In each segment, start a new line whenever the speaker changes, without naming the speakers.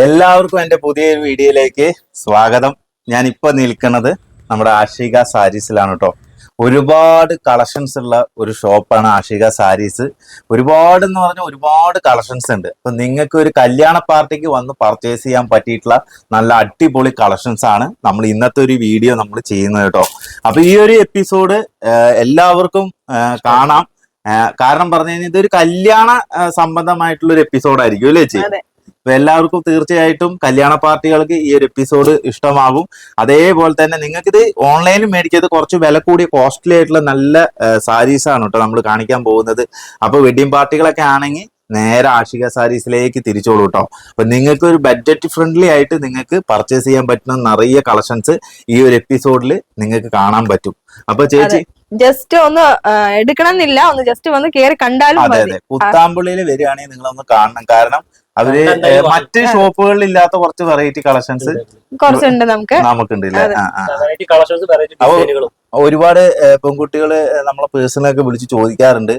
എല്ലാവർക്കും എൻ്റെ പുതിയൊരു വീഡിയോയിലേക്ക് സ്വാഗതം. ഞാൻ ഇപ്പോൾ നിൽക്കുന്നത് നമ്മുടെ ആഷിക സാരീസിലാണ് കേട്ടോ. ഒരുപാട് കളക്ഷൻസ് ഉള്ള ഒരു ഷോപ്പാണ് ആഷിക സാരീസ്. ഒരുപാട് എന്ന് പറഞ്ഞാൽ ഒരുപാട് കളക്ഷൻസ് ഉണ്ട്. അപ്പം നിങ്ങൾക്ക് ഒരു കല്യാണ പാർട്ടിക്ക് വന്ന് പർച്ചേസ് ചെയ്യാൻ പറ്റിയിട്ടുള്ള നല്ല അടിപൊളി കളക്ഷൻസ് ആണ് നമ്മൾ ഇന്നത്തെ ഒരു വീഡിയോ നമ്മൾ ചെയ്യുന്നത് കേട്ടോ. അപ്പൊ ഈ ഒരു എപ്പിസോഡ് എല്ലാവർക്കും കാണാം. കാരണം പറഞ്ഞു കഴിഞ്ഞാൽ ഇതൊരു കല്യാണ സംബന്ധമായിട്ടുള്ള ഒരു എപ്പിസോഡായിരിക്കും അല്ലേ ചേച്ചി? അപ്പൊ എല്ലാവർക്കും തീർച്ചയായിട്ടും കല്യാണ പാർട്ടികൾക്ക് ഈ ഒരു എപ്പിസോഡ് ഇഷ്ടമാകും. അതേപോലെ തന്നെ നിങ്ങൾക്ക് ഇത് ഓൺലൈനിൽ മേടിച്ചത് കുറച്ച് വില കൂടിയ കോസ്റ്റ്ലി ആയിട്ടുള്ള നല്ല സാരീസ് ആണ് കേട്ടോ നമ്മൾ കാണിക്കാൻ പോകുന്നത്. അപ്പൊ വെഡിങ് പാർട്ടികളൊക്കെ ആണെങ്കിൽ നേരെ ആഷിക സാരീസിലേക്ക് തിരിച്ചോളൂ കേട്ടോ. അപ്പൊ നിങ്ങൾക്ക് ഒരു ബഡ്ജറ്റ് ഫ്രണ്ട്ലി ആയിട്ട് നിങ്ങൾക്ക് പർച്ചേസ് ചെയ്യാൻ പറ്റുന്ന നിറയെ കളക്ഷൻസ് ഈ ഒരു എപ്പിസോഡിൽ നിങ്ങൾക്ക് കാണാൻ പറ്റും. അപ്പൊ ചേച്ചി
ജസ്റ്റ് ഒന്ന് എടുക്കണമെന്നില്ല, ഒന്ന് ജസ്റ്റ് വന്ന് കേറി കണ്ടാലും.
അതെ അതെ, പുത്താമ്പുള്ളിയിൽ വരികയാണെങ്കിൽ നിങ്ങളൊന്ന് കാണണം. കാരണം അവര് മറ്റ് ഷോപ്പുകളിൽ ഇല്ലാത്ത കുറച്ച് വെറൈറ്റി കളക്ഷൻസ്
കുറച്ചുണ്ട് നമുക്കുണ്ട്.
അപ്പൊ ഒരുപാട് പെൺകുട്ടികള് നമ്മളെ പേഴ്സണലൊക്കെ വിളിച്ച് ചോദിക്കാറുണ്ട്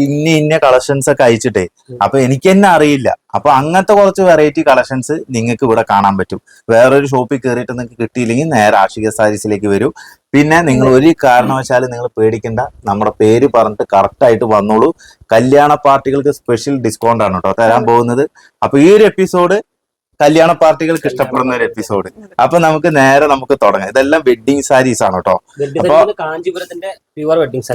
ഇന്ന കളക്ഷൻസ് ഒക്കെ അയച്ചിട്ടേ. അപ്പൊ എനിക്ക് തന്നെ അറിയില്ല. അപ്പൊ അങ്ങനത്തെ കുറച്ച് വെറൈറ്റി കളക്ഷൻസ് നിങ്ങൾക്ക് ഇവിടെ കാണാൻ പറ്റും. വേറൊരു ഷോപ്പിൽ കയറിയിട്ട് നിങ്ങൾക്ക് കിട്ടിയില്ലെങ്കിൽ നേരെ ആഷിക സാരീസിലേക്ക് വരൂ. പിന്നെ നിങ്ങൾ ഒരു കാരണവശാലും നിങ്ങൾ പേടിക്കണ്ട, നമ്മുടെ പേര് പറഞ്ഞിട്ട് കറക്റ്റ് ആയിട്ട് വന്നോളൂ. കല്യാണ പാർട്ടികൾക്ക് സ്പെഷ്യൽ ഡിസ്കൗണ്ട് ആണ് കേട്ടോ തരാൻ പോകുന്നത്. അപ്പൊ ഈ ഒരു എപ്പിസോഡ് കല്യാണ പാർട്ടികൾക്ക് ഇഷ്ടപ്പെടുന്ന ഒരു എപ്പിസോഡ്. അപ്പൊ നമുക്ക് തുടങ്ങാം. ഇതെല്ലാം വെഡിങ് സാരീസ് ആണ് കേട്ടോ. അപ്പൊ
കാഞ്ചീപുരത്തിന്റെ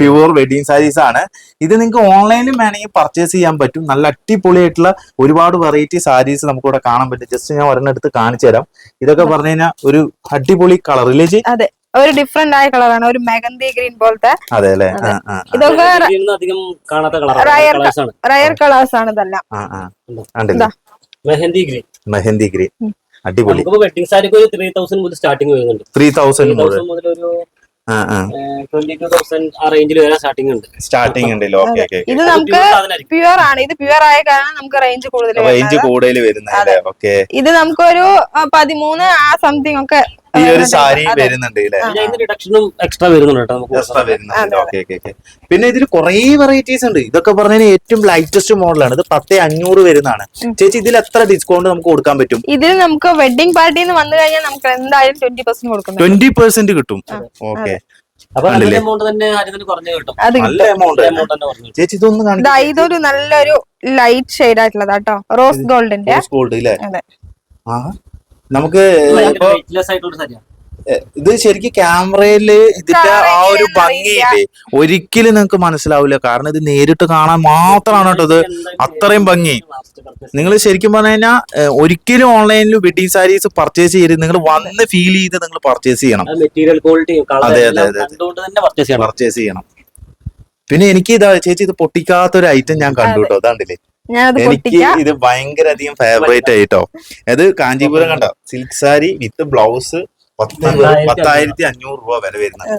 പ്യുവർ വെഡിങ് സാരീസ് ആണ്. ഇത് നിങ്ങൾക്ക് ഓൺലൈനിൽ വേണമെങ്കിൽ പർച്ചേസ് ചെയ്യാൻ പറ്റും. നല്ല അടിപൊളിയായിട്ടുള്ള ഒരുപാട് വെറൈറ്റി സാരീസ് നമുക്ക് ഇവിടെ കാണാൻ പറ്റും. ജസ്റ്റ് ഞാൻ ഒരെണ്ണം എടുത്ത് കാണിച്ചു തരാം. ഇതൊക്കെ പറഞ്ഞു കഴിഞ്ഞാൽ ഒരു അടിപൊളി കളർ ഇല്ലേ ചേച്ചി?
അതെ, ഒരു ഡിഫറെന്റ് ആയ കളറാണ്, ഒരു മെഹന്തി ഗ്രീൻ പോലത്തെ.
അതെ അല്ലെ,
ഇതൊക്കെ റയർ കളേഴ്സ് ആണ് ഇതെല്ലാം.
മെഹന്തി ഗ്രീൻ അടിപൊളി.
വെഡിങ് സാരിക്ക് 3000 മുതൽ സ്റ്റാർട്ടിംഗ് വരുന്നുണ്ട്.
3000 മുതൽ
ഒരു 22,000 ആ റേഞ്ചിൽ വരെ സ്റ്റാർട്ടിംഗ് ഉണ്ട്.
ഇത് നമുക്ക് പ്യുവർ ആണ്. ഇത് പ്യുവർ ആയ കാരണം നമുക്ക് റേഞ്ച് കൂടുതൽ
വരുന്നത്.
ഇത് നമുക്കൊരു 13 ആ സംതിങ് ഒക്കെ
ഈ ഒരു സാരി വരുന്നുണ്ട്.
റിഡക്ഷനും എക്സ്ട്രാ വരുന്നുണ്ട്.
പിന്നെ ഇതിൽ കുറെ വെറൈറ്റീസ് ഉണ്ട്. ഇതൊക്കെ പറഞ്ഞാൽ ഏറ്റവും ലൈറ്റസ്റ്റ് മോഡലാണ്. ഇത് 10,500 വരുന്നതാണ്. ചേച്ചി ഇതിൽ എത്ര ഡിസ്കൗണ്ട് നമുക്ക് കൊടുക്കാൻ പറ്റും?
ഇതിൽ നമുക്ക് വെഡിങ് പാർട്ടിന്ന് വന്നു കഴിഞ്ഞാൽ നമുക്ക് എന്തായാലും 20% കൊടുക്കും.
20% കിട്ടും. ഓക്കെ, ചേച്ചി ഇതൊന്നും കാണിക്കും.
ഇതൊരു നല്ലൊരു ലൈറ്റ് ഷെയ്ഡ് ആയിട്ടുള്ളതാട്ടോ, റോസ് ഗോൾഡിന്റെ.
നമുക്ക് ഇത് ശരിക്കും ക്യാമറയില് ഇതിന്റെ ആ ഒരു ഭംഗിയില്ലേ ഒരിക്കലും നിങ്ങൾക്ക് മനസ്സിലാവില്ല. കാരണം ഇത് നേരിട്ട് കാണാൻ മാത്രമാണ് കേട്ടോ ഇത് അത്രയും ഭംഗി. നിങ്ങൾ ശരിക്കും പറഞ്ഞു കഴിഞ്ഞാൽ ഒരിക്കലും ഓൺലൈനിൽ വെഡിങ് സാരീസ് പർച്ചേസ് ചെയ്യരുത്. നിങ്ങൾ വന്ന് ഫീൽ ചെയ്ത് നിങ്ങൾ പർച്ചേസ് ചെയ്യണം. അതെ അതെ അതെ, പർച്ചേസ് ചെയ്യണം. പിന്നെ എനിക്ക് ഇതാ ചേച്ചി, ഇത് പൊട്ടിക്കാത്തൊരു ഐറ്റം ഞാൻ കണ്ടു കേട്ടോ. അതാണ്ടില്ലേ, എനിക്ക് ഇത് ഭയങ്കര അധികം ഫേവറേറ്റ് ആയിട്ടോ. അത് കാഞ്ചീപുരം കണ്ടോ, സിൽക്ക് സാരി വിത്ത് ബ്ലൗസ് 10,500 രൂപ വില വരുന്നത്.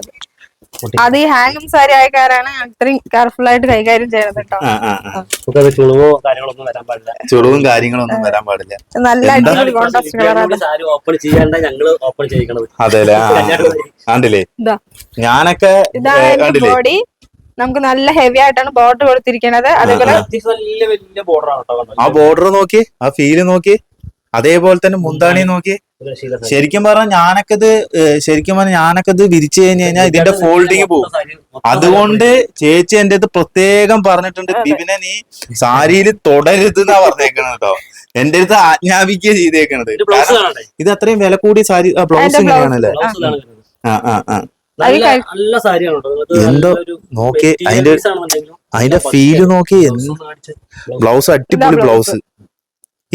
അത് ഈ ഹാങ്ങിങ് സാരി ആയ കാരണം അത്രയും കെയർഫുൾ ആയിട്ട് കൈകാര്യം ചെയ്യണം കേട്ടോ.
ചുളിവും കാര്യങ്ങളൊന്നും വരാൻ പാടില്ല.
നല്ല അടിപൊളി കോൺട്രാസ്റ്റ് കളറാണ്.
അതെല്ലേ, കണ്ടില്ലേ? ഞാനൊക്കെ
ബോഡി നമുക്ക് നല്ല ഹെവി ആയിട്ടാണ് ബോർഡർ കൊടുത്തിരിക്കുന്നത്. അതേപോലെ
ആ ബോർഡർ നോക്കി, ആ ഫീല് നോക്കി, അതേപോലെ തന്നെ മുന്താണി നോക്കി. ശരിക്കും പറഞ്ഞാൽ ഞാനൊക്കെ ഇത് വിരിച്ചു കഴിഞ്ഞു കഴിഞ്ഞാൽ ഇതിന്റെ ഫോൾഡിങ് പോകും. അതുകൊണ്ട് ചേച്ചി എന്റെ അടുത്ത് പ്രത്യേകം പറഞ്ഞിട്ടുണ്ട്, ബിബിനെ നീ സാരിയിൽ തൊടരുത് എന്നാ പറഞ്ഞേക്കണത് കേട്ടോ. എന്റെ അടുത്ത് ആജ്ഞാപിക്കുക ചെയ്തേക്കണത്. ഇത് അത്രയും വില കൂടി സാരി. ബ്ലൗസ് ഇങ്ങനെയാണല്ലേ? എന്തോ നോക്കി, അതിന്റെ ഫീല് നോക്കി. ബ്ലൗസ് അടിപൊളി ബ്ലൗസ്.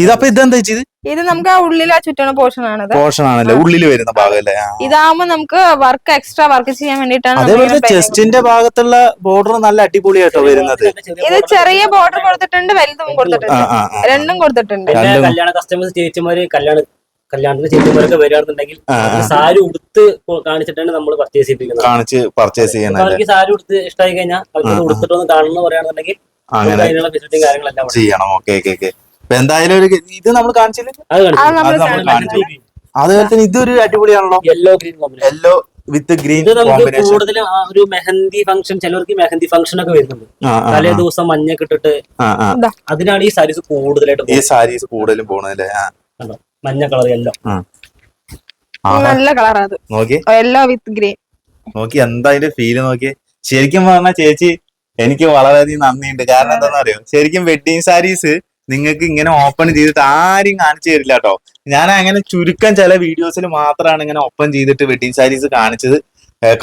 ഇതപ്പൊ ഇതെന്താ ചെയ്ത്?
ഇത് നമുക്ക് ആ ഉള്ളിൽ ആ ചുറ്റണ പോർഷൻ
ആണല്ലേ, ഉള്ളില് വരുന്ന ഭാഗമല്ലേ?
ഇതാവുമ്പോ നമുക്ക് വർക്ക് എക്സ്ട്രാ വർക്ക് ചെയ്യാൻ വേണ്ടിട്ടാണ്.
അതേപോലെ ചെസ്റ്റിന്റെ ഭാഗത്തുള്ള ബോർഡർ നല്ല അടിപൊളിയായിട്ടോ വരുന്നത്.
ഇത് ചെറിയ ബോർഡർ കൊടുത്തിട്ടുണ്ട്, വലുതും കൊടുത്തിട്ടുണ്ട്, രണ്ടും കൊടുത്തിട്ടുണ്ട്.
കല്യാണ കസ്റ്റമേഴ്സ് ചേച്ചിമാര് കല്യാണത്തിന് ചേച്ചിമാരൊക്കെ വരികയാണെന്നുണ്ടെങ്കിൽ സാരി ഉടുത്ത് കാണിച്ചിട്ടാണ് നമ്മൾ പർച്ചേസ് ചെയ്യിപ്പിക്കുന്നത്. അവർക്ക് സാരി ഉടുത്ത് ഇഷ്ടമായി കഴിഞ്ഞാൽ അവർക്ക് ഉടുത്തിട്ടൊന്ന് കാണുന്ന പറയുകയാണെന്നുണ്ടെങ്കിൽ കാര്യങ്ങളെല്ലാം
ചെയ്യണം. ഓക്കെ, എന്തായാലും ഇത് നമ്മൾ കാണിച്ചില്ല. അതുപോലെ തന്നെ ഇതൊരു അടിപൊളിയാണല്ലോ, യെല്ലോ വിത്ത് ഗ്രീൻ.
കൂടുതൽ ഒരു മെഹന്തി ഫംഗ്ഷൻ, ചിലർക്ക് മെഹന്തി ഫംഗ്ഷൻ ഒക്കെ വരുന്നുണ്ട്. തലേ ദിവസം മഞ്ഞൊക്കെ ഇട്ടിട്ട് അതിനാണ് ഈ സാരീസ് കൂടുതലായിട്ട്
കൂടുതലും പോണല്ലേ.
മഞ്ഞ കളർ എല്ലോ.
നല്ല കളറാ അത്.
നോക്കി
യെല്ലോ വിത്ത് ഗ്രീൻ.
നോക്കി എന്താ അതിന്റെ ഫീല് നോക്കി. ശരിക്കും പറഞ്ഞ ചേച്ചി എനിക്ക് വളരെയധികം നന്ദിയുണ്ട്. കാരണം എന്താണെന്ന് അറിയോ, ശരിക്കും വെഡിങ് സാരീസ് നിങ്ങൾക്ക് ഇങ്ങനെ ഓപ്പൺ ചെയ്തിട്ട് ആരും കാണിച്ചു തരില്ല കേട്ടോ. ഞാൻ അങ്ങനെ ചുരുക്കം ചില വീഡിയോസിൽ മാത്രമാണ് ഇങ്ങനെ ഓപ്പൺ ചെയ്തിട്ട് വെഡിങ് സാരീസ് കാണിച്ചത്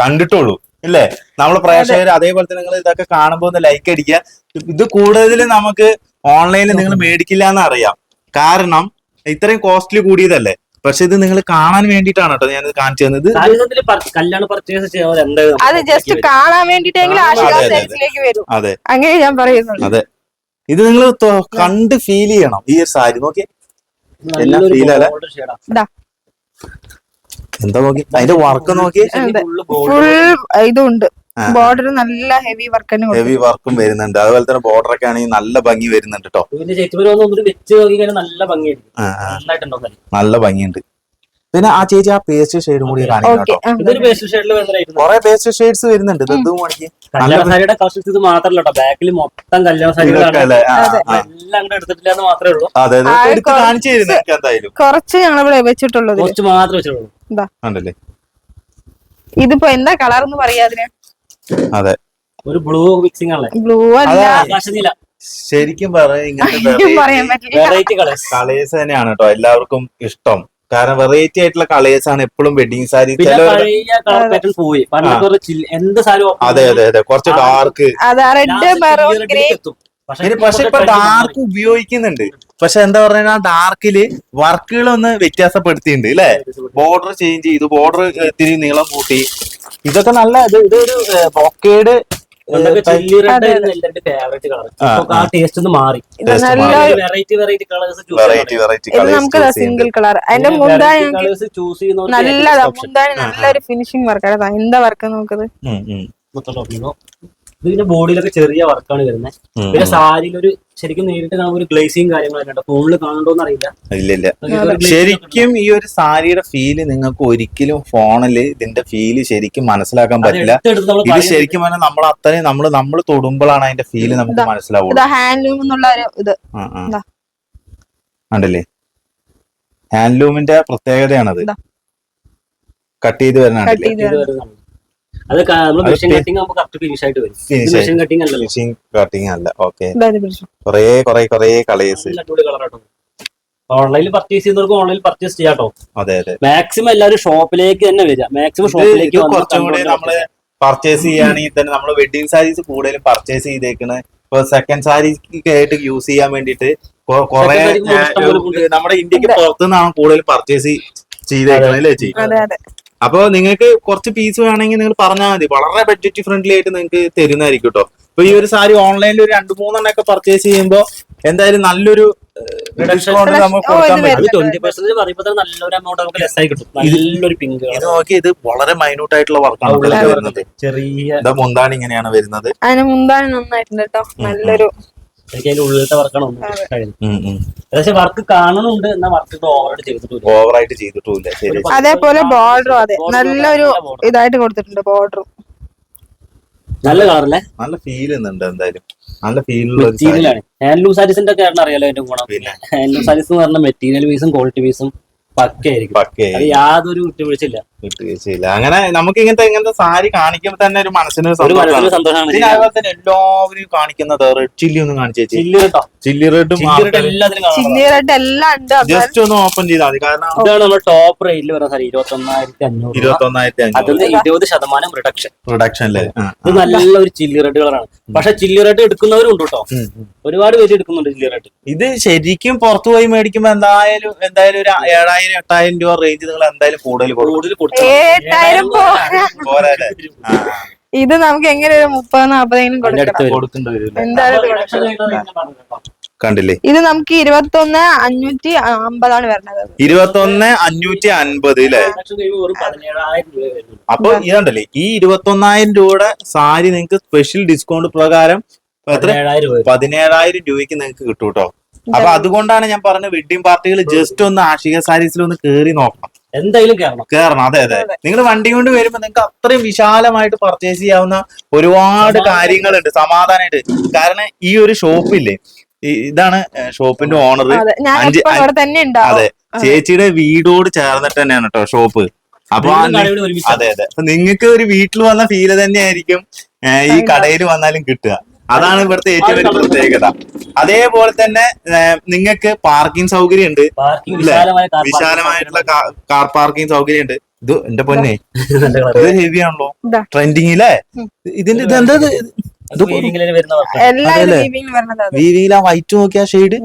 കണ്ടിട്ടുള്ളൂ ഇല്ലേ. നമ്മള് പ്രേക്ഷകർ അതേപോലെ തന്നെ നിങ്ങൾ ഇതൊക്കെ കാണുമ്പോൾ ഒന്ന് ലൈക്ക് അടിക്കുക. ഇത് കൂടുതൽ നമുക്ക് ഓൺലൈനിൽ നിങ്ങൾ മേടിക്കില്ല എന്ന് അറിയാം, കാരണം ഇത്രയും കോസ്റ്റ്ലി കൂടിയതല്ലേ. പക്ഷെ ഇത് നിങ്ങൾ കാണാൻ വേണ്ടിയിട്ടാണ് കേട്ടോ ഞാൻ കാണിച്ചു തന്നത്.
കല്യാണ പർച്ചേസ്
അത് ജസ്റ്റ് കാണാൻ വേണ്ടിട്ടെങ്കിലും ആശിക സാരീസിലേക്ക് വരും.
അതെ,
അങ്ങനെ ഞാൻ പറയുന്നുള്ളൂ.
അതെ, ഇത് നിങ്ങൾ കണ്ട് ഫീൽ ചെയ്യണം. ഈ ഒരു സാരി നോക്കി എല്ലാം ഫീൽ അല്ല. എന്താ നോക്കി അതിന്റെ വർക്ക് നോക്കി,
ഫുൾ ഇതുണ്ട്. ബോർഡർ നല്ല ഹെവി വർക്കും
വരുന്നുണ്ട്. അതുപോലെ തന്നെ ബോർഡർ ഒക്കെ ആണെങ്കിൽ നല്ല ഭംഗി വരുന്നുണ്ട് കേട്ടോ. നല്ല ഭംഗിയുണ്ട്. പിന്നെ ആ ചേച്ചി ആ പേസ്റ്റ് ഷെയ്ഡും കൂടി കാണിക്കണം കേട്ടോ. കുറെ പേസ്റ്റ് ഷെയ്ഡ്സ് വരുന്നുണ്ട്. ഇതും മണിക്ക്
ഇത് മാത്രല്ല കേട്ടോ, ബാക്കിൽ മൊത്തം കല്യാണ സാരികളാണ്.
അതെ, എടുത്ത് കാണിച്ചു തരുന്നു എന്തായാലും.
കുറച്ച് ഞങ്ങളിവിടെ വെച്ചിട്ടുള്ളത്
കുറച്ച് മാത്രമേ വെച്ചിട്ടുള്ളൂ.
കണ്ടല്ലേ,
ഇതിപ്പോ എന്താ കളർ എന്ന് പറയാ അതിന്?
അതെ,
ഒരു ബ്ലൂ മിക്സിംഗ് ആണ്.
ബ്ലൂ അല്ല,
ആകാശനീല.
ശരിക്കും പറയാൻ ഇങ്ങനത്തെ
വെറൈറ്റി
കളേഴ്സ് തന്നെയാണ് കേട്ടോ എല്ലാവർക്കും ഇഷ്ടം. കാരണം വെറൈറ്റി ആയിട്ടുള്ള കളേഴ്സ് ആണ് എപ്പോഴും വെഡിങ് സാരി.
പോയി എന്ത് സാരി.
അതെ അതെ അതെ, കുറച്ച് ഡാർക്ക്. പക്ഷെ ഇപ്പൊ ഡാർക്ക് ഉപയോഗിക്കുന്നുണ്ട്. പക്ഷെ എന്താ പറയുക, ഡാർക്കില് വർക്കുകളൊന്ന് വ്യത്യാസപ്പെടുത്തിയിട്ടുണ്ട് അല്ലെ. ബോർഡർ ചേഞ്ച് ചെയ്തു, ബോർഡർ ഇത്തിരി നീളം കൂട്ടി. ഇതൊക്കെ നല്ല ഇതൊരു ബ്രോക്കേഡ്
സിംഗിൾ കളർ. അതിന്റെ മുന്താണി നല്ലൊരു ഫിനിഷിംഗ് വർക്കാണ്. എന്താ വർക്ക് നോക്കുന്നത്.
ഇതിന്റെ ബോഡിയിലൊക്കെ ചെറിയ വർക്കാണ് വരുന്നത്. പിന്നെ സാരിയിൽ ഒരു ശരിക്കും നേരിട്ട് കാണുമ്പോൾ ഒരു ഗ്ലേസിങ് കാര്യങ്ങളൊക്കെ ഫോണിൽ കാണണ്ടോന്ന് അറിയില്ല.
ഇല്ല, ശരിക്കും ഈ ഒരു സാരിയുടെ ഫീല് നിങ്ങൾക്ക് ഒരിക്കലും ഫോണില് ഇതിന്റെ ഫീല് ശരിക്കും മനസ്സിലാക്കാൻ പറ്റില്ല. ഇത് ശരിക്കും പറഞ്ഞാൽ നമ്മൾ അത്രയും നമ്മൾ തൊടുമ്പോഴാണ് അതിന്റെ ഫീല് നമുക്ക് മനസ്സിലാവുള്ളൂ.
ഹാൻഡ്ലൂം എന്നുള്ള ഇത്
ഉണ്ടല്ലേ, ഹാൻഡ്ലൂമിന്റെ പ്രത്യേകതയാണത്. കട്ട് ചെയ്ത് വരുന്ന
അത് മെഷീൻ
കട്ടിങ് അല്ല. ഓക്കെ, കൊറേ കളേഴ്സ്.
ഓൺലൈനിൽ പർച്ചേസ് ചെയ്യുന്നവർക്ക് ഓൺലൈനിൽ പർച്ചേസ് ചെയ്യാട്ടോ.
അതെ അതെ,
മാക്സിമം എല്ലാവരും ഷോപ്പിലേക്ക് തന്നെ വരിക. മാക്സിമം ഷോപ്പിലേക്ക്
കുറച്ചും കൂടി നമ്മള് പർച്ചേസ് ചെയ്യുകയാണെങ്കിൽ തന്നെ നമ്മള് വെഡിങ് സാരീസ് കൂടുതലും പർച്ചേസ് ചെയ്തേക്കണ്. ഇപ്പൊ സെക്കൻഡ് സാരിക്ക് ആയിട്ട് യൂസ് ചെയ്യാൻ വേണ്ടിട്ട് കുറെ നമ്മുടെ ഇന്ത്യക്ക് പുറത്തുനിന്നാണ് കൂടുതൽ പർച്ചേസ് ചെയ്തേക്കണേ ചേച്ചി. അപ്പൊ നിങ്ങൾക്ക് കുറച്ച് പീസ് വേണമെങ്കിൽ നിങ്ങൾ പറഞ്ഞാൽ മതി, വളരെ ബഡ്ജറ്റ് ഫ്രണ്ട്ലി ആയിട്ട് നിങ്ങൾക്ക് തരുന്നതായിരിക്കും കേട്ടോ. ഇപ്പൊ ഈ ഒരു സാരി ഓൺലൈനിൽ ഒരു 2-3 ഒക്കെ പർച്ചേസ് ചെയ്യുമ്പോ എന്തായാലും നല്ലൊരു ഡിസ്കൗണ്ട് നമുക്ക് കൊടുക്കാൻ പറ്റും. ഇത് നോക്കി, ഇത് വളരെ മൈന്യൂട്ട് ആയിട്ടുള്ള വർക്കാണ് വരുന്നത്. ചെറിയ മുന്താണി ഇങ്ങനെയാണ് വരുന്നത്.
മുന്താണി നന്നായിട്ടുണ്ട് കേട്ടോ, നല്ലൊരു
ഉള്ളിലത്തെ വർക്കാണ്. പക്ഷെ വർക്ക് കാണുന്നുണ്ട്, എന്നാ വർക്ക്
ഓവറായിട്ട് ചെയ്തിട്ടില്ല.
അതേപോലെ ബോർഡറും അതെ നല്ലൊരു ഇതായിട്ട് കൊടുത്തിട്ടുണ്ട്. ബോർഡറും
നല്ല കളറല്ലേ,
നല്ല ഫീൽ ചെയ്യുന്നുണ്ട്. എന്തായാലും നല്ല ഫീൽ
ഹാൻഡ്ലൂം സാരീസിന്റെ ഒക്കെ അറിയാലോ എന്റെ ഗുണം. ഹാൻഡ്ലൂം സാരീസ് എന്ന് പറഞ്ഞ മെറ്റീരിയൽ പീസും ക്വാളിറ്റി പീസും പക്കയായിരിക്കും. യാതൊരു വിട്ടുവീഴ്ചയില്ല.
അങ്ങനെ നമുക്ക് ഇങ്ങനത്തെ സാരി കാണിക്കുമ്പോൾ തന്നെ ഒരു മനസ്സിന്
സന്തോഷമാണ്.
പിന്നെ അതുപോലെ തന്നെ എല്ലാവരും കാണിക്കുന്നത് റെഡ് ചില്ലി ഒന്നും കാണിച്ചു. ചില്ലി റെഡും ജസ്റ്റ് ഒന്ന് ഓപ്പൺ ചെയ്താൽ മതി. കാരണം
ഇതാണ് നമ്മൾ ടോപ്പ് റേറ്റിൽ വരുന്ന സാരി 21,500. 20% റിഡക്ഷൻ അല്ലേ. ഇത് നല്ലൊരു ചില്ലി റെഡ് കളറാണ്. പക്ഷെ ചില്ലി റെഡ് എടുക്കുന്നവരും ഉണ്ട് കേട്ടോ, ഒരുപാട് പേര് എടുക്കുന്നുണ്ട് ചില്ലി റെഡ്.
ഇത് ശരിക്കും പുറത്തു പോയി മേടിക്കുമ്പോ എന്തായാലും ഒരു 7,000-8,000 രൂപ റേഞ്ച് നിങ്ങൾ എന്തായാലും കൂടുതൽ
ഇത് നമുക്ക് എങ്ങനെ ഒരു 30-40
കണ്ടില്ലേ.
ഇത് നമുക്ക് 21,550 വരുന്നത്.
21,550 അല്ലേ. അപ്പൊ ഇതുണ്ടല്ലേ, ഈ 21,000 രൂപയുടെ സാരി നിങ്ങൾക്ക് സ്പെഷ്യൽ ഡിസ്കൗണ്ട് പ്രകാരം 17,000 രൂപയ്ക്ക് നിങ്ങൾക്ക് കിട്ടും കേട്ടോ. അപ്പൊ അതുകൊണ്ടാണ് ഞാൻ പറഞ്ഞ വെഡിങ് പാർട്ടികൾ ജസ്റ്റ് ഒന്ന് ആഷിക സാരീസിൽ ഒന്ന് കേറി നോക്കണം.
എന്തായാലും കേറണം.
അതെ അതെ, നിങ്ങൾ വണ്ടി കൊണ്ട് വരുമ്പോ നിങ്ങൾക്ക് അത്രയും വിശാലമായിട്ട് പർച്ചേസ് ചെയ്യാവുന്ന ഒരുപാട് കാര്യങ്ങളുണ്ട് സമാധാനമായിട്ട്. കാരണം ഈ ഒരു ഷോപ്പില്ലേ, ഇതാണ് ഷോപ്പിന്റെ ഓണർ.
അതെ, ഞാൻ എപ്പോഴും ഇവിടെ തന്നെ ഉണ്ടാവും.
അതെ, ചേച്ചിയുടെ വീടോട് ചേർന്നിട്ട് തന്നെയാണ് കേട്ടോ ഷോപ്പ്. അപ്പൊ അതെ അതെ, അപ്പൊ നിങ്ങൾക്ക് ഒരു വീട്ടിൽ വന്ന ഫീല് തന്നെയായിരിക്കും ഈ കടയിൽ വന്നാലും കിട്ടുക. അതാണ് ഇവിടുത്തെ ഏറ്റവും വലിയ പ്രത്യേകത. അതേപോലെ തന്നെ നിങ്ങൾക്ക് പാർക്കിംഗ് സൗകര്യം ഉണ്ട്, വിശാലമായിട്ടുള്ള കാർ പാർക്കിംഗ് സൗകര്യം ഉണ്ട്. ഇത് എന്റെ പൊന്നെ, ഇത് ഹെവി ആണല്ലോ, ട്രെൻഡിങ്ങില്ലേ ഇതിന്റെ. ഇത് എന്താ വീവിയിലാ വൈറ്റ് നോക്കിയാ ഷെയ്ഡ്,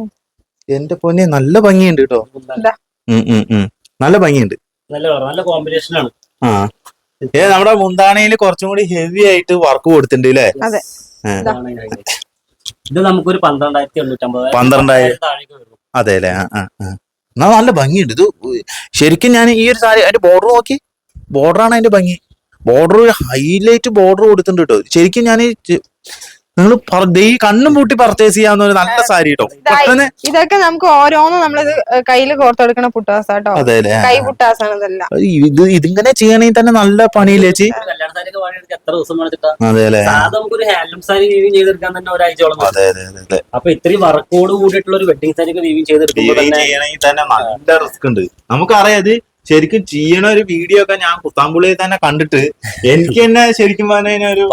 എന്റെ പൊന്നെ നല്ല ഭംഗിയുണ്ട് കേട്ടോ. നല്ല ഭംഗിയുണ്ട്,
നല്ല കോമ്പിനേഷൻ ആണ്.
നമ്മുടെ മുന്താണിയിൽ കുറച്ചും കൂടി ഹെവി ആയിട്ട് വർക്ക് കൊടുത്തിട്ടുണ്ട് അല്ലേ?
ഇത് നമുക്കൊരു
12,850. അതെ അല്ലേ? എന്നാ നല്ല ഭംഗിയുണ്ട് ഇത് ശരിക്കും. ഞാൻ ഈ ഒരു സാരി അതിന്റെ ബോർഡർ നോക്കി, ബോർഡറാണ് അതിന്റെ ഭംഗി. ബോർഡർ ഹൈലൈറ്റ് ബോർഡർ കൊടുത്തിട്ടുണ്ട് കേട്ടോ. ശരിക്കും ഞാൻ നിങ്ങൾ ഈ കണ്ണും പൂട്ടി പർച്ചേസ് ചെയ്യാവുന്ന ഒരു നല്ല സാരി കേട്ടോ. പെട്ടെന്ന്
ഇതൊക്കെ നമുക്ക് ഓരോന്നും നമ്മളിത് കയ്യിൽ കോർത്തെടുക്കണ പുട്ടാസാ കേട്ടോ. കൈ പുട്ടാസാണ് ഇതെല്ലാം.
ഇതിങ്ങനെ ചെയ്യണമെങ്കിൽ തന്നെ നല്ല പണിയില്ലേ ചേച്ചി?
എത്ര ദിവസം
അതെ അല്ലേ?
നമുക്കൊരു ഹാൻഡ്ലൂം സാരി വീവിങ് ചെയ്തെടുക്കാൻ തന്നെ ഒരാഴ്ചയോളം.
അതെ അതെ അതെ.
അപ്പൊ ഇത്രയും വർക്കോട് കൂടിയിട്ടുള്ള ഒരു വെഡിങ് സാരി ഒക്കെ വീവിങ്
ചെയ്യണമെങ്കിൽ തന്നെ നല്ല റിസ്ക് ഉണ്ട്. നമുക്കറിയാം ഇത് ശരിക്കും ചെയ്യണ ഒരു വീഡിയോ ഒക്കെ ഞാൻ കുത്താമ്പുള്ളിയിൽ തന്നെ കണ്ടിട്ട് എനിക്ക് തന്നെ ശരിക്കും പറഞ്ഞ ഒരു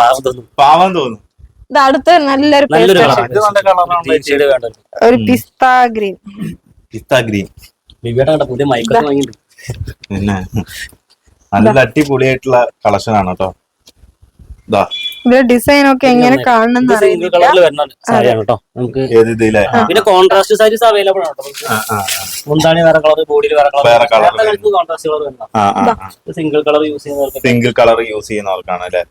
പാവം തോന്നും.
ഇത് അടുത്ത് നല്ലൊരു ഒരു പിസ്ത ഗ്രീൻ.
പിസ്ത ഗ്രീൻ
പുതിയ മൈക്കൊക്കെ വാങ്ങിയിട്ടുണ്ട്.
പിന്നെ നല്ല അടിപൊളിയായിട്ടുള്ള കളക്ഷൻ ആണ് കേട്ടോ.
ഇതിന്റെ ഡിസൈൻ ഒക്കെ എങ്ങനെ കാണണം
പിന്നെ കോൺട്രാസ്റ്റ് സാരീസ് അവൈലബിൾ ആണ്. മുന്താണി വേറെ കളർ, ബോഡിയിൽ വേറെ colour, contrast colour, single colour use ചെയ്യുന്നവർക്കാണ് അല്ലെ?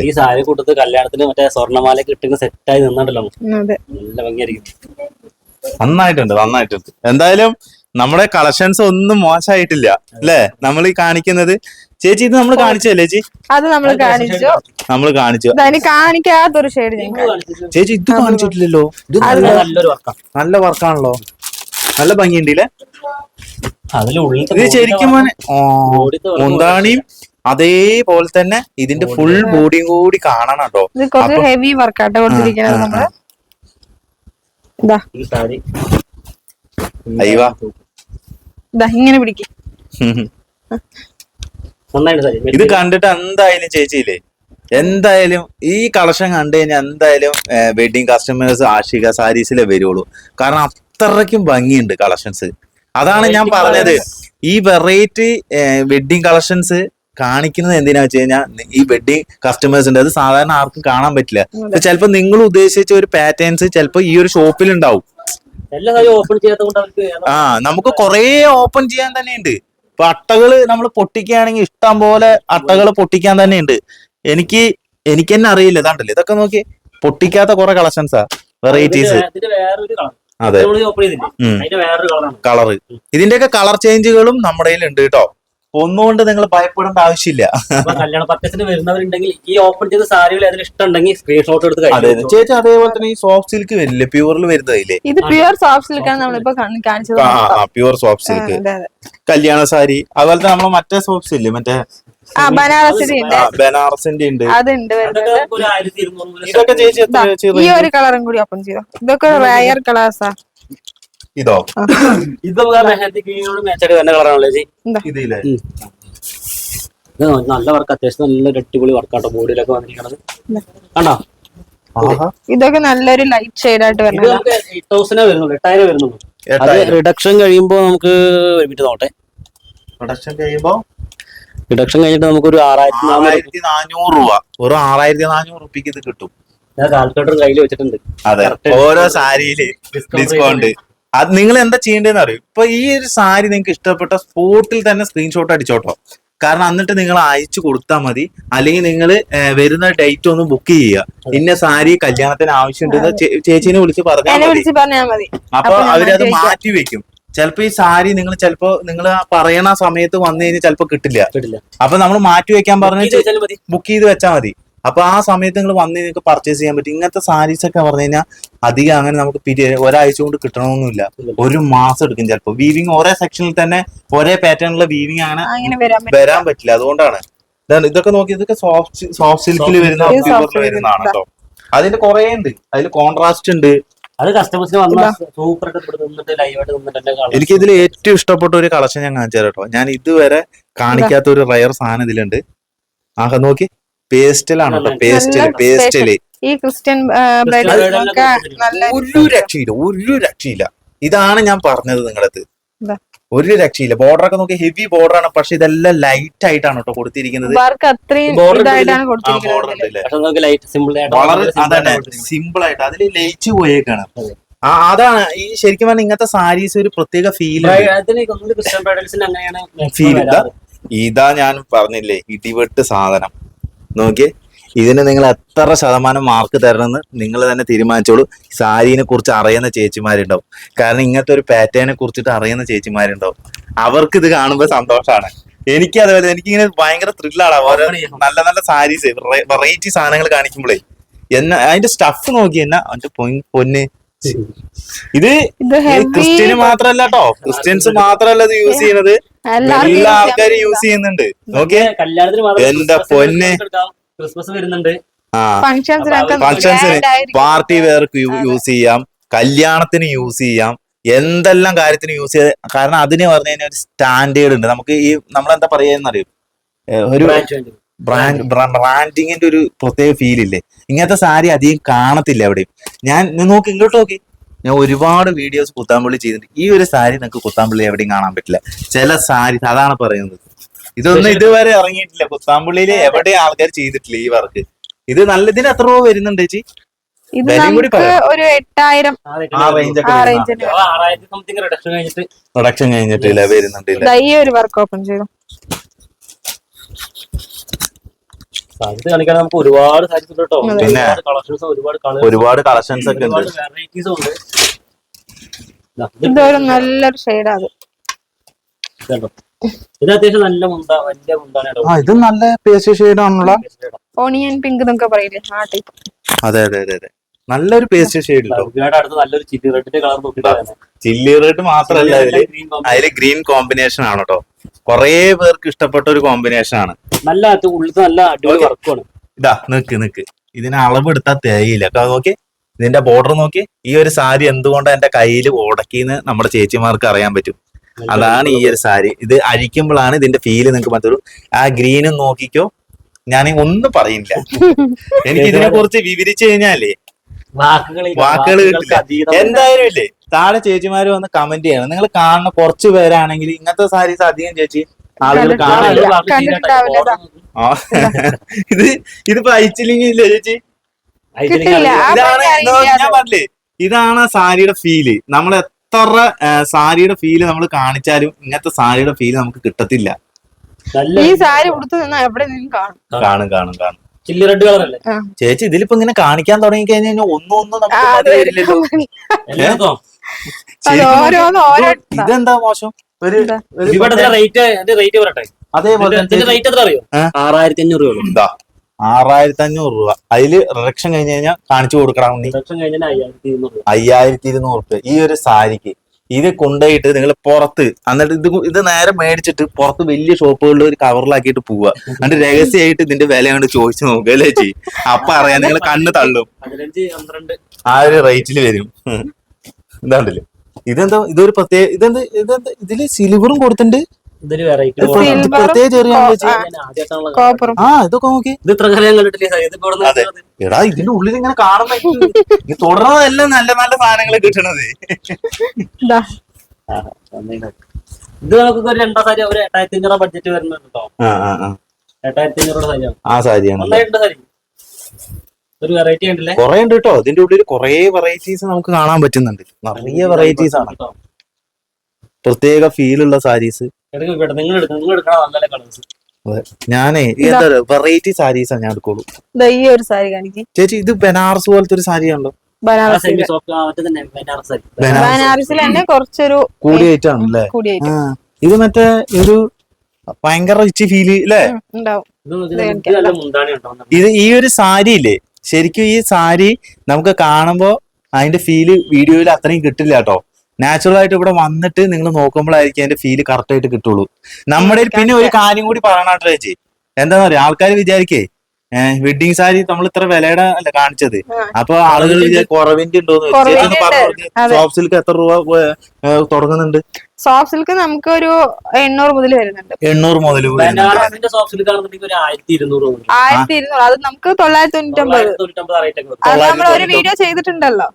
ഈ സാരി കൂട്ടത്ത് കല്യാണത്തിന് മറ്റേ സ്വർണ്ണമാല കിട്ടുന്ന സെറ്റായി നിന്നുണ്ടല്ലോ, നല്ല ഭംഗിയായിരിക്കും.
നന്നായിട്ടുണ്ട്. എന്തായാലും നമ്മുടെ കളക്ഷൻസ് ഒന്നും മോശമായിട്ടില്ല അല്ലേ? നമ്മൾ ഈ കാണിക്കുന്നത് ചേച്ചി ഇത് നമ്മൾ കാണിച്ചല്ലേ ചേച്ചി?
അത് നമ്മൾ കാണിച്ചു. കാണിക്കാത്തൊരു ഷെയ്ഡ്
ചേച്ചി ഇത് കാണിച്ചിട്ടില്ലല്ലോ. ഇത് നല്ല വർക്കാണല്ലോ, നല്ല ഭംഗിയുണ്ടല്ലേ? ഇത് ശരിക്കും മുന്താണിയും അതേപോലെ തന്നെ ഇതിന്റെ ഫുൾ ബോഡിയും കൂടി കാണണം കേട്ടോ.
ഹെവി വർക്കാട്ടോ കൊടുത്തിരിക്കുന്നത് നമ്മള്. ഇങ്ങനെ പിടിക്കും.
ഇത് കണ്ടിട്ട് എന്തായാലും ചേച്ചിയില്ലേ, എന്തായാലും ഈ കളക്ഷൻ കണ്ടു കഴിഞ്ഞാൽ എന്തായാലും വെഡിങ് കസ്റ്റമേഴ്സ് ആഷിക സാരീസിലെ വരുള്ളൂ. കാരണം അത്രയ്ക്കും ഭംഗിയുണ്ട് കളക്ഷൻസ്. അതാണ് ഞാൻ പറഞ്ഞത്, ഈ വെറൈറ്റി വെഡിങ് കളക്ഷൻസ് കാണിക്കുന്നത് എന്തിനാ വെച്ച് കഴിഞ്ഞാൽ ഈ വെഡിങ് കസ്റ്റമേഴ്സിന്റെ അത് സാധാരണ ആർക്കും കാണാൻ പറ്റില്ല. ചിലപ്പോ നിങ്ങൾ ഉദ്ദേശിച്ച ഒരു പാറ്റേൺസ് ചിലപ്പോ ഈ ഒരു ഷോപ്പിൽ ഉണ്ടാവും. നമുക്ക് കൊറേ ഓപ്പൺ ചെയ്യാൻ തന്നെ ഉണ്ട്. ഇപ്പൊ അട്ടകള് നമ്മൾ പൊട്ടിക്കുകയാണെങ്കിൽ ഇഷ്ടം പോലെ അട്ടകള് പൊട്ടിക്കാൻ തന്നെ ഉണ്ട്. എനിക്ക് തന്നെ അറിയില്ല. ഇതാണ്ടല്ലേ ഇതൊക്കെ നോക്കി പൊട്ടിക്കാത്ത കുറെ കളക്ഷൻസാ, വെറൈറ്റീസ്. അതെ, കളറ് ഇതിന്റെയൊക്കെ കളർ ചേഞ്ചുകളും നമ്മുടെ കയ്യിൽ ഉണ്ട് കേട്ടോ. ഒന്നുകൊണ്ട് നിങ്ങൾ ഭയപ്പെടേണ്ട ആവശ്യമില്ല.
കല്യാണ പർച്ചേസിന് വരുന്നവരുണ്ടെങ്കിൽ ഈ ഓപ്പൺ ചെയ്ത സാരികൾ അതിൽ ഇഷ്ടമുണ്ടെങ്കിൽ സ്ക്രീൻഷോട്ട് എടുത്ത്
ചേച്ചി. അതേപോലെ തന്നെ ഈ സോഫ്റ്റ് സിൽക്ക് വരില്ലേ, പ്യൂറിൽ വരുന്നതില്ലേ?
ഇത് പ്യൂർ സോഫ്റ്റ് സിൽക്ക് ആണ് നമ്മളിപ്പോ കാണിച്ചത്.
പ്യൂർ സോഫ്റ്റ് സിൽക്ക് കല്യാണ സാരി. അതുപോലെ തന്നെ നമ്മളെ മറ്റേ സോഫ്റ്റ് ഇല്ലേ, മറ്റേ ബനാറസിന്റെ ഉണ്ട്. ഇതൊക്കെ ചേച്ചി
ഈ ഒരു കളറും കൂടി ഓപ്പൺ ചെയ്തോ. ഇതൊക്കെ റയർ കളേഴ്സാ.
ഇതോ?
ഇത് വരുന്ന കളറാണല്ലോ ചേച്ചി.
ഇതില്ലേ
നല്ല വർക്ക്, അത്യാവശ്യം നല്ലൊരു അടിപൊളി വർക്കാട്ടോ ബോഡിയിലൊക്കെ വന്നിരിക്കണത് കണ്ടോ.
ഇതൊക്കെ നല്ലൊരു ലൈറ്റ് ഷെയ്ഡ് ആയിട്ട് വരുന്നത്.
8,000 വരുന്നുള്ളൂ, 8,000 വരുന്നുള്ളൂ. അത് റിഡക്ഷൻ കഴിയുമ്പോ നമുക്ക് നോട്ടെ, റിഡക്ഷൻ കഴിഞ്ഞിട്ട് നമുക്കൊരു
6,400 രൂപ, ഒരു 6,400 രൂപയ്ക്ക് ഇത് കിട്ടും.
ഞാൻ കാൽക്കുലേറ്റർ കയ്യിൽ വെച്ചിട്ടുണ്ട്.
അതെ, ഓരോ സാരിയില് ഡിസ്കൗണ്ട്. അത് നിങ്ങൾ എന്താ ചെയ്യേണ്ടതെന്ന് അറിയും. ഇപ്പൊ ഈ ഒരു സാരി നിങ്ങൾക്ക് ഇഷ്ടപ്പെട്ട സ്പോട്ടിൽ തന്നെ സ്ക്രീൻഷോട്ട് അടിച്ചോട്ടോ. കാരണം എന്നിട്ട് നിങ്ങൾ അയച്ചു കൊടുത്താൽ മതി. അല്ലെങ്കിൽ നിങ്ങൾ വരുന്ന ഡേറ്റ് ഒന്ന് ബുക്ക് ചെയ്യുക. ഇന്ന സാരി കല്യാണത്തിന് ആവശ്യമുണ്ടെന്ന് ചേച്ചീനെ വിളിച്ച് പറഞ്ഞാൽ മതി. അപ്പൊ അവരത് മാറ്റി വെക്കും. ചിലപ്പോ ഈ സാരി നിങ്ങൾ പറയണ സമയത്ത് വന്നു കഴിഞ്ഞാൽ ചിലപ്പോ കിട്ടില്ല. അപ്പൊ നമ്മൾ മാറ്റി വെക്കാൻ പറഞ്ഞ് ബുക്ക് ചെയ്ത് വെച്ചാൽ മതി. അപ്പൊ ആ സമയത്ത് നിങ്ങൾ വന്ന് നിങ്ങൾക്ക് പർച്ചേസ് ചെയ്യാൻ പറ്റും. ഇങ്ങനത്തെ സാരീസ് ഒക്കെ പറഞ്ഞു കഴിഞ്ഞാൽ അധികം അങ്ങനെ നമുക്ക് ഒരാഴ്ച കൊണ്ട് കിട്ടണമെന്നില്ല, ഒരു മാസം എടുക്കും ചിലപ്പോ. വീവിങ് ഒരേ സെക്ഷനിൽ തന്നെ ഒരേ പാറ്റേണിലുള്ള വീവിങ് അങ്ങനെ വരാൻ പറ്റില്ല. അതുകൊണ്ടാണ് ഇതൊക്കെ നോക്കി. ഇതൊക്കെ സോഫ്റ്റ് സിൽക്കിൽ വരുന്നതാണ് കേട്ടോ. അതിന്റെ കുറെ ഉണ്ട്. അതിൽ കോൺട്രാസ്റ്റ് ഉണ്ട്,
അത് കസ്റ്റമേഴ്സിന് വന്ന സൂപ്പർ ആയിട്ട് ലൈവായിട്ട് നിന്നിട്ട്
എനിക്ക് ഇതിൽ ഏറ്റവും ഇഷ്ടപ്പെട്ട ഒരു കളക്ഷൻ ഞാൻ കാണിച്ചു തരാം കേട്ടോ. ഞാൻ ഇതുവരെ കാണിക്കാത്ത ഒരു റയർ സാധനം ഇതിലുണ്ട്. ആഹ് നോക്കി, പേസ്റ്റലാണ് കേട്ടോ. പേസ്റ്റല്
ഈ ക്രിസ്ത്യൻ
ഒരു രക്ഷയില്ല. ഇതാണ് ഞാൻ പറഞ്ഞത് നിങ്ങളത്, ഒരു രക്ഷയില്ല. ബോർഡർ ഒക്കെ നോക്കി, ഹെവി ബോർഡർ ആണ്. പക്ഷെ ഇതെല്ലാം ലൈറ്റ് ആയിട്ടാണ് കേട്ടോ കൊടുത്തിരിക്കുന്നത്. വളരെ അതന്നെ സിമ്പിൾ ആയിട്ട് അതിൽ ലയിച്ചു പോയേക്കാണ്. അതാണ് ഈ ശരിക്കും പറഞ്ഞാൽ ഇങ്ങനത്തെ സാരീസ് ഒരു പ്രത്യേക ഫീൽ. ഇതാ ഞാൻ പറഞ്ഞില്ലേ, ഇടിവെട്ട് സാധനം. നോക്കിയേ, ഇതിന് നിങ്ങൾ എത്ര ശതമാനം മാർക്ക് തരണമെന്ന് നിങ്ങൾ തന്നെ തീരുമാനിച്ചോളൂ. സാരീനെ കുറിച്ച് അറിയുന്ന ചേച്ചിമാരുണ്ടാവും, കാരണം ഇങ്ങനത്തെ ഒരു പാറ്റേണിനെ കുറിച്ചിട്ട് അറിയുന്ന ചേച്ചിമാരുണ്ടാവും. അവർക്ക് ഇത് കാണുമ്പോൾ സന്തോഷമാണ്. എനിക്ക് അതുപോലെ എനിക്കിങ്ങനെ ഭയങ്കര ത്രില്ലാണ് ഓരോ നല്ല നല്ല സാരീസ് വെറൈറ്റി സാധനങ്ങൾ കാണിക്കുമ്പോഴേ. അതിന്റെ സ്റ്റഫ് നോക്കി എന്നാ അവന്റെ പൊന്ന്. ഇത് ക്രിസ്ത്യന് മാത്രല്ല കേട്ടോ, ക്രിസ്ത്യൻസ് മാത്രല്ല ഇത് യൂസ് ചെയ്യുന്നത്, എല്ലാ ആൾക്കാരും യൂസ് ചെയ്യുന്നുണ്ട്. നോക്കിയേ എന്റെ പൊന്നെ.
ക്രിസ്മസ് വരുന്നുണ്ട്,
ഫങ്ഷൻസിന് പാർട്ടി വെയർക്ക് യൂസ് ചെയ്യാം, കല്യാണത്തിന് യൂസ് ചെയ്യാം, എന്തെല്ലാം കാര്യത്തിന് യൂസ് ചെയ്യാം. കാരണം അതിന് പറഞ്ഞു കഴിഞ്ഞാൽ ഒരു സ്റ്റാൻഡേർഡ് ഉണ്ട്. നമുക്ക് ഈ നമ്മളെന്താ പറയാന്നറിയും, ഒരു ബ്രാൻഡിങ്ങിന്റെ ഒരു പ്രത്യേക ഫീൽ ഇല്ലേ. ഇങ്ങനത്തെ സാരി അധികം കാണത്തില്ല എവിടെയും. ഞാൻ നോക്കി ഇങ്ങോട്ട് നോക്കി, ഞാൻ ഒരുപാട് വീഡിയോസ് കുത്താമ്പള്ളി ചെയ്തിട്ടുണ്ട്. ഈ ഒരു സാരി നിങ്ങൾക്ക് കുത്താമ്പള്ളി എവിടെയും കാണാൻ പറ്റില്ല. ചില സാരി അതാണ് പറയുന്നത്. ഇതൊന്നും ഇതുവരെ ഇറങ്ങിയിട്ടില്ല കുത്താമ്പള്ളിയില്, എവിടെയും ആൾക്കാർ ചെയ്തിട്ടില്ല ഈ വർക്ക്. ഇത് നല്ല, ഇതിന് എത്ര രൂപ വരുന്നുണ്ട് ചേച്ചി?
ഒരു 8000
ആ റേഞ്ച് ഒക്കെ പ്രൊഡക്ഷൻ കഴിഞ്ഞിട്ടില്ല വരുന്നുണ്ട്.
ഈ ഒരു വർക്ക് ഓപ്പൺ ചെയ്തു
സാരീസ് കാണിക്കാൻ നമുക്ക് ഒരുപാട് സാരീസ് ഉണ്ട് കേട്ടോ.
പിന്നെ
കളക്ഷൻസ്
ഒരുപാട് കളക്ഷൻസ് ഒക്കെ ഉണ്ട്,
വെറൈറ്റീസും ഉണ്ട്.
ഇതൊരു നല്ലൊരു ഷെയ്ഡാണ്.
ഇത് അത്യാവശ്യം നല്ല വലിയ മുണ്ടാണ്.
ഇത് നല്ല പേസ്റ്റ് ഷെയ്ഡ് ആണുള്ള
ഓണിയൻ പിങ്ക് എന്നൊക്കെ പറയില്ലേ, ആ ടൈപ്പ്.
അതെ അതെ അതെ അതെ, നല്ലൊരു പേസ്റ്റ് ഷെയ്ഡ്
അടുത്ത് നല്ലൊരു ചില്ലി റെഡിന്റെ കളർ നോക്കിയിട്ട്.
ചില്ലി റെഡ് മാത്രല്ല, അതില് ഗ്രീൻ കോമ്പിനേഷൻ ആണ് കേട്ടോ. കൊറേ പേർക്ക് ഇഷ്ടപ്പെട്ട ഒരു കോമ്പിനേഷൻ ആണ്.
നല്ല ഉള്ളിൽ നല്ല അടിപൊളി വർക്കാണ്.
ഇതാ നിക്ക് ഇതിന് അളവ് എടുത്താൽ തേയില്ല. നോക്കി ഇതിന്റെ ബോർഡർ നോക്കി. ഈ ഒരു സാരി എന്തുകൊണ്ട് എന്റെ കയ്യിൽ ഉടക്കിന്ന് നമ്മുടെ ചേച്ചിമാർക്ക് അറിയാൻ പറ്റും. അതാണ് ഈ ഒരു സാരി. ഇത് അഴിക്കുമ്പോഴാണ് ഇതിന്റെ ഫീല് നിങ്ങൾക്ക് പറ്റുള്ളൂ. ആ ഗ്രീനും നോക്കിക്കോ, ഞാൻ ഒന്നും പറയുന്നില്ല. എനിക്ക് ഇതിനെ കുറിച്ച് വിവരിച്ചു കഴിഞ്ഞാലേ വാക്കുകൾ കിട്ടില്ല. എന്തായാലും ഇല്ലേ, താഴെ ചേച്ചിമാര് വന്ന് കമന്റ് ചെയ്യണം. നിങ്ങൾ കാണുന്ന കുറച്ച് പേരാണെങ്കിൽ ഇങ്ങനത്തെ സാരീസ് അധികം ചേച്ചി ആളുകൾ കാണില്ല. ഇതിപ്പോ അയച്ചില്ലെങ്കിൽ ഇല്ലേ ചേച്ചി? ഇതാണ് ഞാൻ പറഞ്ഞില്ലേ, ഇതാണ് സാരിയുടെ ഫീല്. നമ്മൾ എത്ര സാരിയുടെ ഫീല് നമ്മൾ കാണിച്ചാലും ഇങ്ങനത്തെ സാരിയുടെ ഫീല് നമുക്ക് കിട്ടത്തില്ല.
ഈ സാരി ഉടുത്ത് എവിടെ
കാണും കാണും കാണും.
ചില്ലി റെഡ് കളർ അല്ലേ
ചേച്ചി? ഇതിലിപ്പോ ഇങ്ങനെ കാണിക്കാൻ തുടങ്ങി കഴിഞ്ഞാൽ ഒന്നും നമുക്ക് മതി വരില്ലല്ലോ. ഇതെന്താ മോശം? അതേപോലെ
6500 രൂപ.
6500 രൂപ. അതില് റിഡക്ഷൻ കഴിഞ്ഞ് കഴിഞ്ഞാൽ കാണിച്ചു കൊടുക്കണം. 5200 രൂപ ഈ ഒരു സാരിക്ക്. ഇത് കൊണ്ടുപോയിട്ട് നിങ്ങൾ പുറത്ത്, എന്നിട്ട് ഇത് നേരെ മേടിച്ചിട്ട് പുറത്ത് വലിയ ഷോപ്പുകളിൽ ഒരു കവറിലാക്കിയിട്ട് പോവുക. എന്നിട്ട് രഹസ്യമായിട്ട് ഇതിന്റെ വില കൊണ്ട് ചോദിച്ചു നോക്കുക അല്ലേ ചേച്ചി? അപ്പൊ അറിയാം, നിങ്ങൾ കണ്ണ് തള്ളും. ആ ഒരു റേറ്റിൽ വരും. ഇതാണ്ടല്ലേ, ഇതെന്താ ഇതൊരു പ്രത്യേക, ഇതെന്താ ഇതില് സിൽവറും കൊടുത്തിട്ടുണ്ട്. എടാ ഇതിന്റെ ഉള്ളിൽ ഇങ്ങനെ കാണുമ്പോ തുടർന്നതെല്ലാം നല്ല നല്ല സാധനങ്ങൾ കിട്ടണത്.
ഇത് നമുക്ക് ഒരു 8500 ബഡ്ജറ്റ് വരുന്നുണ്ട് കേട്ടോ. 8500
ആ സാരിയാണ്.
ഒരു വെറൈറ്റി ഉണ്ടല്ലേ,
കൊറേ ഉണ്ട് കേട്ടോ. ഇതിന്റെ ഉള്ളിൽ കൊറേ വെറൈറ്റീസ് നമുക്ക് കാണാൻ പറ്റുന്നുണ്ട്. നിറയെ വെറൈറ്റീസ് ആണ്, പ്രത്യേക ഫീലുള്ള സാരീസ്. ഞാനേ എന്താ വെറൈറ്റി സാരീസാ ഞാൻ എടുക്കുള്ളൂ.
ഈ ഒരു സാരി കാണിക്കും
ചേച്ചി. ഇത് ബനാറസ് പോലത്തെ ഒരു സാരിയാണല്ലോ.
ബനാറസിൽ തന്നെ കുറച്ചൊരു
കൂടിയായിട്ടാണല്ലേ. ഇത് മറ്റേ ഒരു ഭയങ്കര റിച്ച് ഫീല് അല്ലേ? ഇത് ഈ ഒരു സാരി ഇല്ലേ, ശരിക്കും ഈ സാരി നമുക്ക് കാണുമ്പോ അതിന്റെ ഫീല് വീഡിയോയിൽ അത്രയും കിട്ടില്ല കേട്ടോ. നാച്ചുറൽ ആയിട്ട് ഇവിടെ വന്നിട്ട് നിങ്ങൾ നോക്കുമ്പോഴായിരിക്കും അതിന്റെ ഫീല് കറക്റ്റ് ആയിട്ട് കിട്ടുള്ളൂ. നമ്മുടെ പിന്നെ ഒരു കാര്യം കൂടി പറയണാട്ടോ ചേച്ചി, എന്താന്ന് പറയാ, ആൾക്കാർ വിചാരിക്കേ വെഡിങ് സാരി നമ്മൾ ഇത്ര വിലയുടെ അല്ല കാണിച്ചത്. അപ്പൊ ആളുകൾ കുറവിന്റെ ഉണ്ടോന്ന് സോഫ്റ്റ് സിൽക്ക് എത്ര രൂപ തുടങ്ങുന്നുണ്ട്?
സോഫ്റ്റ് സിൽക്ക് നമുക്ക് ഒരു 800 മുതൽ വരുന്നുണ്ട്.
800 മുതൽ
സോഫ്റ്റ് സിൽക്ക് ആണെന്നുണ്ടെങ്കിൽ ഒരു 1200.
അത് നമുക്ക് 999. അത് നമ്മൾ ഒരു വീഡിയോ ചെയ്തിട്ടുണ്ടല്ലോ.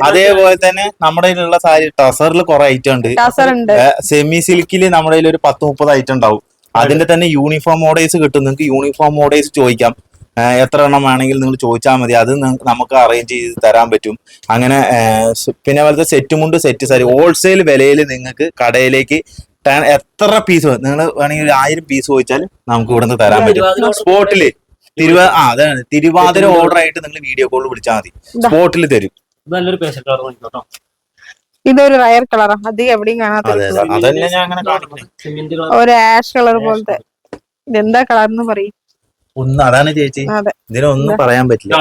അതേപോലെ തന്നെ നമ്മുടെ കയ്യിലുള്ള സാരി ടസറിൽ കുറെ ഐറ്റം ഉണ്ട്. സെമി സിൽക്കില് നമ്മുടെ കയ്യിൽ ഒരു 10-30 ഐറ്റം ഉണ്ടാവും. അതിന്റെ തന്നെ യൂണിഫോം മോഡേഴ്സ് കിട്ടും. നിങ്ങൾക്ക് യൂണിഫോം മോഡേഴ്സ് ചോദിക്കാം. എത്ര എണ്ണം വേണമെങ്കിൽ നിങ്ങൾ ചോദിച്ചാൽ മതി. അത് നമുക്ക് അറേഞ്ച് ചെയ്ത് തരാൻ പറ്റും. അങ്ങനെ പിന്നെ അതുപോലത്തെ സെറ്റ് മുണ്ട്, സെറ്റ് സാരി ഹോൾസെയിൽ വിലയിൽ നിങ്ങൾക്ക് കടയിലേക്ക് എത്ര പീസ് നിങ്ങൾ വേണമെങ്കിൽ 1000 പീസ് ചോദിച്ചാൽ നമുക്ക് ഇവിടുന്ന് തരാൻ പറ്റും. സ്പോട്ടില് അതാണ് തിരുവാതിര ഓർഡർ ആയിട്ട് നിങ്ങൾ വീഡിയോ കോൾ വിളിച്ചാൽ മതി, സ്പോട്ടിൽ തരും.
ഇതൊരു റയർ കളറാ, അധികം എവിടെയും കാണാത്ത
അതന്നെ ഞാൻ അങ്ങനെ കാണിക്കുന്നത്.
ഒരു ആഷ് കളർ പോലത്തെ. ഇതെന്താ കളർ എന്ന് പറയും?
അതാണ് ചേച്ചി, ഇതിനൊന്നും പറയാൻ പറ്റില്ല.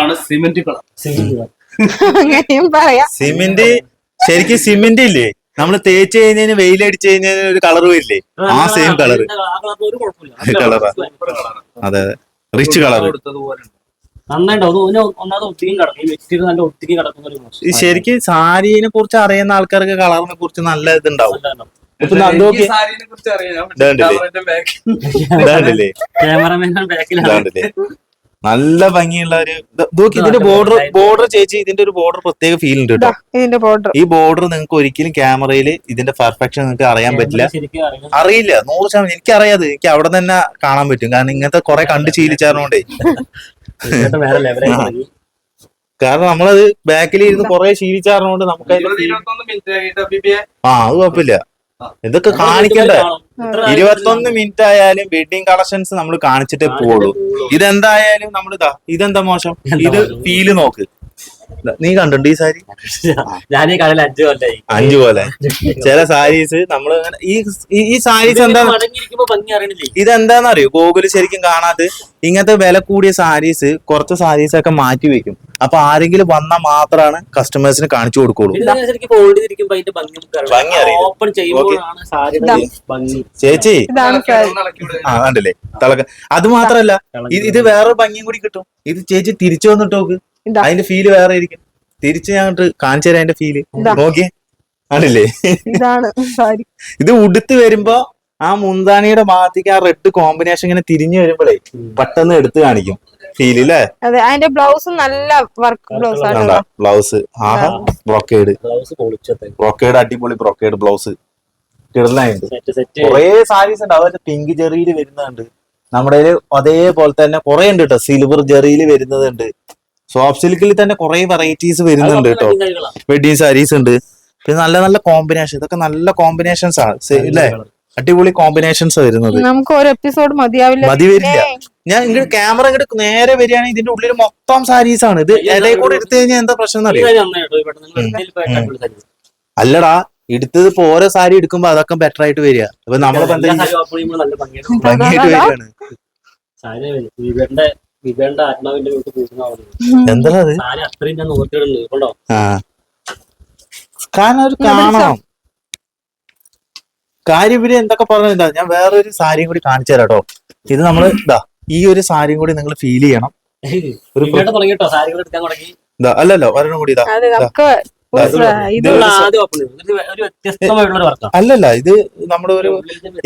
അങ്ങനെയും പറയാം.
സിമെന്റ് ശരിക്കും സിമെന്റ് ഇല്ലേ, നമ്മള് തേച്ച് കഴിഞ്ഞതിന് വെയിലടിച്ചു കഴിഞ്ഞാൽ ഒരു കളർ വരില്ലേ, ആ സെയിം കളർ കളറാ. അതെ അതെ, റിച്ച് കളർ. ശരിക്കും സാരിനെ കുറിച്ച് അറിയുന്ന ആൾക്കാർക്ക് കളറിനെ കുറിച്ച് നല്ല ഇതുണ്ടാവും. ഇപ്പൊ നല്ല ഭംഗിയുള്ള ഒരു ഇതിന്റെ ബോർഡർ ചേച്ചി, ഇതിന്റെ ഒരു ബോർഡർ പ്രത്യേക ഫീൽ ഉണ്ട് കേട്ടോ. ഈ ബോർഡർ നിങ്ങൾക്ക് ഒരിക്കലും ക്യാമറയിൽ ഇതിന്റെ പെർഫെക്ഷൻ നിങ്ങൾക്ക് അറിയാൻ പറ്റില്ല, അറിയില്ല 100%. എനിക്കറിയാതെ, എനിക്ക് അവിടെ തന്നെ കാണാൻ പറ്റും. കാരണം ഇങ്ങനത്തെ കുറെ കണ്ട് ശീലിച്ചാറുകൊണ്ടേ. കാരണം നമ്മളത് ബാക്കിൽ ഇരുന്ന് കുറെ ശീലിച്ചാറുകൊണ്ട് നമുക്ക് അത് കുഴപ്പമില്ല. ഇതൊക്കെ കാണിക്കണ്ടേ? 21 മിനിറ്റ് ആയാലും വെഡിങ് കളക്ഷൻസ് നമ്മൾ കാണിച്ചിട്ടേ പോവുള്ളൂ. ഇതെന്തായാലും നമ്മൾ ഇതെന്താ മോശം, ഇത് ഫീല് നോക്ക്. നീ കണ്ടുണ്ട് ഈ സാരി?
ഞാൻ ഈ കടയിൽ
5 പോലെ ചില സാരീസ് നമ്മള് ഈ സാരീസ് എന്താ ഇതെന്താന്ന് അറിയോ? ഗൂഗിള് ശരിക്കും കാണാതെ ഇങ്ങനത്തെ വില കൂടിയ സാരീസ് കുറച്ച് സാരീസ് ഒക്കെ മാറ്റി വെക്കും. അപ്പൊ ആരെങ്കിലും വന്നാൽ മാത്രമാണ് കസ്റ്റമേഴ്സിന് കാണിച്ചു കൊടുക്കുള്ളൂ. ഭംഗി ചേച്ചി കണ്ടില്ലേ തിളക്കം. അത് മാത്രല്ല ഇത് വേറൊരു ഭംഗിയും കൂടി കിട്ടും. ഇത് ചേച്ചി തിരിച്ചു വന്നിട്ട് നോക്ക്, അതിന്റെ ഫീല് വേറെ ആയിരിക്കും. തിരിച്ച് ഞാൻ കാണിച്ചു തരാം അതിന്റെ ഫീല്. നോക്കിയേ, ആണല്ലേ? ഇത് ഉടുത്ത് വരുമ്പോ ആ മുന്താണിയുടെ ഭാഗത്തേക്ക് ആ റെഡ് കോമ്പിനേഷൻ ഇങ്ങനെ തിരിഞ്ഞു വരുമ്പോഴേ പെട്ടെന്ന് എടുത്ത് കാണിക്കും ഫീല് അല്ലേ?
അതിന്റെ ബ്ലൗസ് നല്ല വർക്ക്
ബ്ലൗസ് ബ്രൊക്കേഡ് അടിപൊളി ബ്രൊക്കേഡ് ബ്ലൗസ് കിടലായിട്ട് കൊറേ സാരീസ് ഉണ്ട്. അതുപോലെ പിങ്ക് ജെറിയിൽ വരുന്നുണ്ട് നമ്മുടെ അതേപോലെ തന്നെ കുറെ ഉണ്ട് കേട്ടോ. സിൽവർ ജെറിയിൽ വരുന്നതുണ്ട്. സോഫ്റ്റ് സിൽക്കിൽ തന്നെ കുറെ വെറൈറ്റീസ് വരുന്നുണ്ട് കേട്ടോ. വെഡിങ് സാരീസ് ഉണ്ട്. പിന്നെ നല്ല നല്ല കോമ്പിനേഷൻ, ഇതൊക്കെ നല്ല കോമ്പിനേഷൻസ് ആണ് അല്ലേ? അടിപൊളി കോമ്പിനേഷൻസ് വരുന്നത്.
നമുക്ക് ഒരു എപ്പിസോഡ് മതി വരില്ല.
ഞാൻ ഇങ്ങോട്ട് ക്യാമറ ഇങ്ങോട്ട് നേരെ വരികയാണെങ്കിൽ ഇതിന്റെ ഉള്ളിൽ മൊത്തം സാരീസ് ആണ്. ഇത് ഇടയിൽ കൂടെ എടുത്തു കഴിഞ്ഞാൽ എന്താ പ്രശ്നം അറിയാം? അല്ലടാ, എടുത്തത് ഇപ്പൊ ഓരോ സാരി എടുക്കുമ്പോ അതൊക്കെ ബെറ്റർ ആയിട്ട് വരിക. അപ്പൊ നമ്മളെ ഭംഗിയായിട്ട് വരികയാണ്. എന്താ കാരണം ഒരു കാണാം കാര്യം. ഇവര് എന്തൊക്കെ പറഞ്ഞാ ഞാൻ വേറൊരു സാരിയും കൂടി കാണിച്ചു തരാം കേട്ടോ. ഇത് നമ്മള് ഈ ഒരു സാരിയും കൂടി നിങ്ങൾ ഫീൽ ചെയ്യണം. അല്ലല്ലോ ഒരെണ്ണം കൂടി അല്ലല്ല, ഇത് നമ്മുടെ ഒരു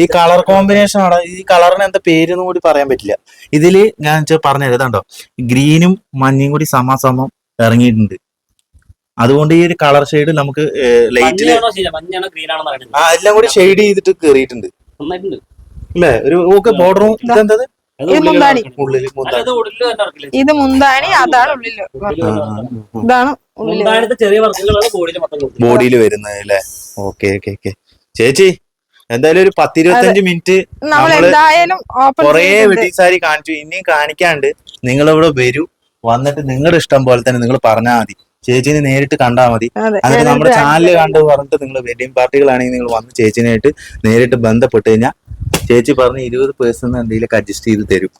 ഈ കളർ കോമ്പിനേഷൻ ആണ്. ഈ കളറിന് എന്താ പേരെന്നും കൂടി പറയാൻ പറ്റില്ല. ഇതില് ഞാൻ പറഞ്ഞു തരുന്നുണ്ടോ, ഗ്രീനും മഞ്ഞയും കൂടി സമാസമം ഇറങ്ങിയിട്ടുണ്ട്. അതുകൊണ്ട് ഈ ഒരു കളർ ഷെയ്ഡ് നമുക്ക് ലൈറ്റില് എല്ലാം കൂടി ഷെയ്ഡ് ചെയ്തിട്ട് കേറിയിട്ടുണ്ട് അല്ലേ? ഒരു ഓക്കെ ബോർഡറും ഇതെന്തത്
ഇത് മുന്താണി, അതാണ് ഉള്ളില്, ഇതാണ്
ബോഡിയിൽ വരുന്നത് അല്ലേ? ഓക്കെ ഓക്കെ ഓക്കെ ചേച്ചി, എന്തായാലും ഒരു 10-25 മിനിറ്റ് കൊറേ വെഡിങ് സാരി കാണിച്ചു. ഇനിയും കാണിക്കാണ്ട് നിങ്ങളിവിടെ വരൂ. വന്നിട്ട് നിങ്ങളുടെ ഇഷ്ടം പോലെ തന്നെ നിങ്ങൾ പറഞ്ഞാൽ മതി. ചേച്ചിനെ നേരിട്ട് കണ്ടാൽ മതി. എന്നിട്ട് നമ്മുടെ ചാനൽ കണ്ടു പറഞ്ഞിട്ട് നിങ്ങൾ വെഡിങ് പാർട്ടികളാണെങ്കിൽ നിങ്ങൾ വന്ന് ചേച്ചിനായിട്ട് നേരിട്ട് ബന്ധപ്പെട്ട് കഴിഞ്ഞാൽ ചേച്ചി പറഞ്ഞ് 20% എന്തെങ്കിലും അഡ്ജസ്റ്റ് ചെയ്ത് തരും.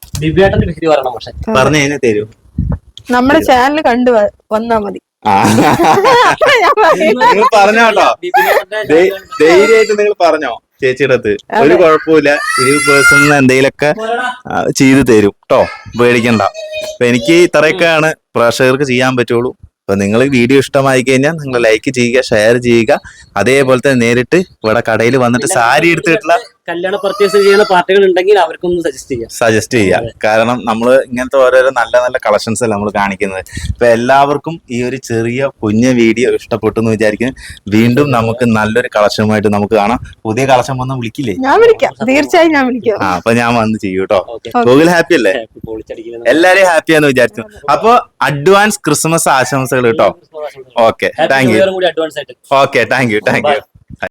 പറഞ്ഞു കഴിഞ്ഞാൽ തരും.
നമ്മുടെ ചാനൽ കണ്ടു വന്നാ മതി.
നിങ്ങൾ പറഞ്ഞോട്ടോ, ധൈര്യമായിട്ട് നിങ്ങൾ പറഞ്ഞോ. ചേച്ചിയുടെ അടുത്ത് ഒരു കുഴപ്പമില്ല. 20% എന്തെങ്കിലുമൊക്കെ ചെയ്തു തരും കേട്ടോ, പേടിക്കണ്ട. അപ്പൊ എനിക്ക് ഇത്രയൊക്കെയാണ് പ്രേക്ഷകർക്ക് ചെയ്യാൻ പറ്റുള്ളൂ. അപ്പൊ നിങ്ങൾ വീഡിയോ ഇഷ്ടമായി കഴിഞ്ഞാൽ നിങ്ങൾ ലൈക്ക് ചെയ്യുക, ഷെയർ ചെയ്യുക. അതേപോലെ തന്നെ നേരിട്ട് ഇവിടെ കടയിൽ വന്നിട്ട് സാരി എടുത്തിട്ടുള്ള
കല്യാണ പർച്ചേസ് ചെയ്യുന്ന പാർട്ടികൾ ഉണ്ടെങ്കിൽ അവർക്കൊന്ന്
സജസ്റ്റ് ചെയ്യാം. കാരണം നമ്മൾ ഇങ്ങനത്തെ ഓരോരോ നല്ല നല്ല കളക്ഷൻസ് അല്ല നമ്മൾ കാണിക്കുന്നത്. ഇപ്പൊ എല്ലാവർക്കും ഈ ഒരു ചെറിയ കുഞ്ഞ വീഡിയോ ഇഷ്ടപ്പെട്ടു എന്ന് വിചാരിക്കും. വീണ്ടും നമുക്ക് നല്ലൊരു കളക്ഷനുമായിട്ട് നമുക്ക് കാണാം. പുതിയ കളക്ഷൻ വന്നാൽ വിളിക്കില്ലേ?
ഞാൻ വിളിക്കാം, തീർച്ചയായും ഞാൻ വിളിക്കാം.
അപ്പൊ ഞാൻ വന്ന് ചെയ്യൂ കേട്ടോ. ഗൂഗിൾ ഹാപ്പി അല്ലേ? എല്ലാരെയും ഹാപ്പിയാന്ന് വിചാരിച്ചു. അപ്പൊ അഡ്വാൻസ് ക്രിസ്മസ് ആശംസകൾ കേട്ടോ. Okay, thank you. Okay, thank you.